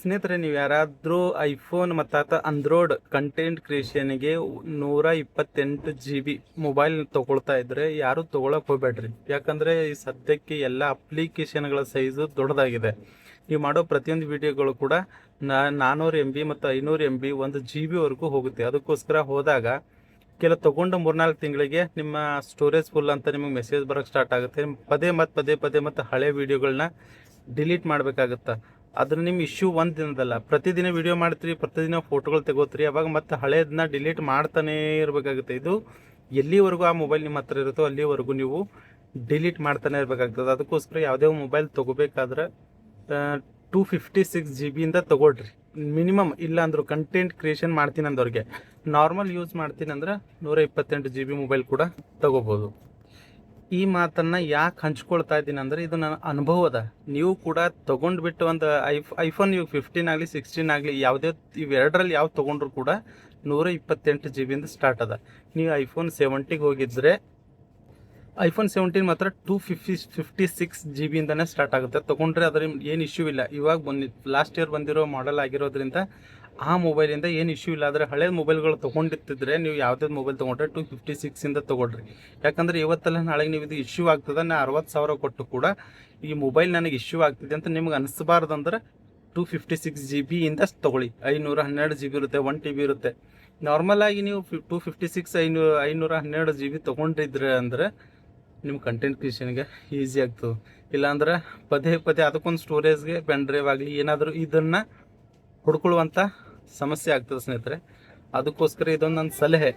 ಸ್ನೇಹಿತರೆ, ನೀವು ಯಾರಾದರೂ ಐಫೋನ್ ಮತ್ತು ಅಂಡ್ರಾಯ್ಡ್ ಕಂಟೆಂಟ್ ಕ್ರಿಯೇಷನ್ಗೆ 128 GB ಮೊಬೈಲ್ ತೊಗೊಳ್ತಾ ಇದ್ದರೆ ಯಾರೂ ತೊಗೊಳಕ್ಕೆ ಹೋಗ್ಬೇಡ್ರಿ. ಯಾಕಂದರೆ ಈ ಸದ್ಯಕ್ಕೆ ಎಲ್ಲ ಅಪ್ಲಿಕೇಶನ್ಗಳ ಸೈಜು ದೊಡ್ಡದಾಗಿದೆ. ನೀವು ಮಾಡೋ ಪ್ರತಿಯೊಂದು ವಿಡಿಯೋಗಳು ಕೂಡ 400 MB ಮತ್ತು 500 MB 1 GB ಹೋಗುತ್ತೆ. ಅದಕ್ಕೋಸ್ಕರ ಹೋದಾಗ ತೊಗೊಂಡು 3-4 ತಿಂಗಳಿಗೆ ನಿಮ್ಮ ಸ್ಟೋರೇಜ್ ಫುಲ್ ಅಂತ ನಿಮಗೆ ಮೆಸೇಜ್ ಬರೋಕ್ಕೆ ಸ್ಟಾರ್ಟ್ ಆಗುತ್ತೆ. ಪದೇ ಪದೇ ಹಳೆ ವೀಡಿಯೋಗಳನ್ನ ಡಿಲೀಟ್ ಮಾಡಬೇಕಾಗುತ್ತೆ. ಅದನ್ನು ನಿಮ್ಮ ಇಶ್ಯೂ ಒಂದು ದಿನದಲ್ಲ, ಪ್ರತಿದಿನ ವಿಡಿಯೋ ಮಾಡ್ತೀರಿ, ಪ್ರತಿದಿನ ಫೋಟೋಗಳು ತೆಗೋತೀರಿ, ಅವಾಗ ಮತ್ತೆ ಹಳೇದನ್ನ ಡಿಲೀಟ್ ಮಾಡ್ತಾನೇ ಇರಬೇಕಾಗುತ್ತೆ. ಇದು ಎಲ್ಲಿವರೆಗೂ ಆ ಮೊಬೈಲ್ ನಿಮ್ಮ ಹತ್ರ ಇರುತ್ತೋ ಅಲ್ಲಿವರೆಗೂ ನೀವು ಡಿಲೀಟ್ ಮಾಡ್ತಾನೆ ಇರಬೇಕಾಗ್ತದೆ. ಅದಕ್ಕೋಸ್ಕರ ಯಾವುದೇ ಮೊಬೈಲ್ ತೊಗೋಬೇಕಾದ್ರೆ 256 GB ತೊಗೊಳ್ರಿ ಮಿನಿಮಮ್. ಇಲ್ಲ ಅಂದರೂ ಕಂಟೆಂಟ್ ಕ್ರಿಯೇಷನ್ ಮಾಡ್ತೀನಿ ಅಂದವ್ರಿಗೆ, ನಾರ್ಮಲ್ ಯೂಸ್ ಮಾಡ್ತೀನಿ ಅಂದ್ರೆ 128 GB ಮೊಬೈಲ್ ಕೂಡ ತೊಗೋಬೋದು. ಈ ಮಾತನ್ನು ಯಾಕೆ ಹಂಚ್ಕೊಳ್ತಾ ಇದ್ದೀನಿ ಅಂದರೆ, ಇದು ನನ್ನ ಅನುಭವದ. ನೀವು ಕೂಡ ತೊಗೊಂಡ್ಬಿಟ್ಟು ಒಂದು ಐಫೋನ್ ನೀವು 15 ಆಗಲಿ 16 ಆಗಲಿ ಯಾವುದೇ ಇವೆರಡರಲ್ಲಿ ಯಾವ್ದು ತೊಗೊಂಡ್ರು ಕೂಡ 128 GB ಸ್ಟಾರ್ಟ್ ಅದ. ನೀವು ಐಫೋನ್ 70ಗೆ ಹೋಗಿದ್ರೆ ಐಫೋನ್ 17 ಮಾತ್ರ 256 GB ಸ್ಟಾರ್ಟ್ ಆಗುತ್ತೆ. ತೊಗೊಂಡ್ರೆ ಅದರ ಏನು ಇಶ್ಯೂ ಇಲ್ಲ. ಇವಾಗ ಲಾಸ್ಟ್ ಇಯರ್ ಬಂದಿರೋ ಮಾಡೆಲ್ ಆಗಿರೋದ್ರಿಂದ ಆ ಮೊಬೈಲಿಂದ ಏನು ಇಶ್ಯೂ ಇಲ್ಲ. ಆದರೆ ಹಳೆ ಮೊಬೈಲ್ಗಳು ತೊಗೊಂಡಿರ್ತಿದ್ರೆ ನೀವು ಯಾವುದೇ ಮೊಬೈಲ್ ತೊಗೊಂಡ್ರೆ 256 ತೊಗೊಳ್ರಿ. ಯಾಕಂದರೆ ಇವತ್ತೆಲ್ಲ ನಾಳೆಗೆ ನೀವು ಇದು ಇಶ್ಯೂ ಆಗ್ತದೆ, ನಾನು 60,000 ಕೊಟ್ಟು ಕೂಡ ಈ ಮೊಬೈಲ್ ನನಗೆ ಇಶ್ಯೂ ಆಗ್ತಿದೆ ಅಂತ ನಿಮ್ಗೆ ಅನಿಸ್ಬಾರ್ದು ಅಂದ್ರೆ 256 GB ತೊಗೊಳ್ಳಿ. 512 GB ಇರುತ್ತೆ, 1 TB ಇರುತ್ತೆ. ನಾರ್ಮಲಾಗಿ ನೀವು 256 512 GB ತೊಗೊಂಡಿದ್ರೆ ಅಂದರೆ ನಿಮ್ಮ ಕಂಟೆಂಟ್ ಕ್ರಿಯೇಷನ್ಗೆ ಈಸಿ ಆಗ್ತದೆ. ಇಲ್ಲಾಂದ್ರೆ ಪದೇ ಅದಕ್ಕೊಂದು ಸ್ಟೋರೇಜ್ಗೆ ಪೆನ್ ಡ್ರೈವ್ ಆಗಲಿ ಏನಾದರೂ ಇದನ್ನು ಹುಡ್ಕೊಳ್ಳುವಂಥ ಸಮಸ್ಯೆ ಆಗ್ತದೆ ಸ್ನೇಹಿತರೆ. ಅದಕ್ಕೋಸ್ಕರ ಇದೊಂದು ನನ್ನ ಸಲಹೆ.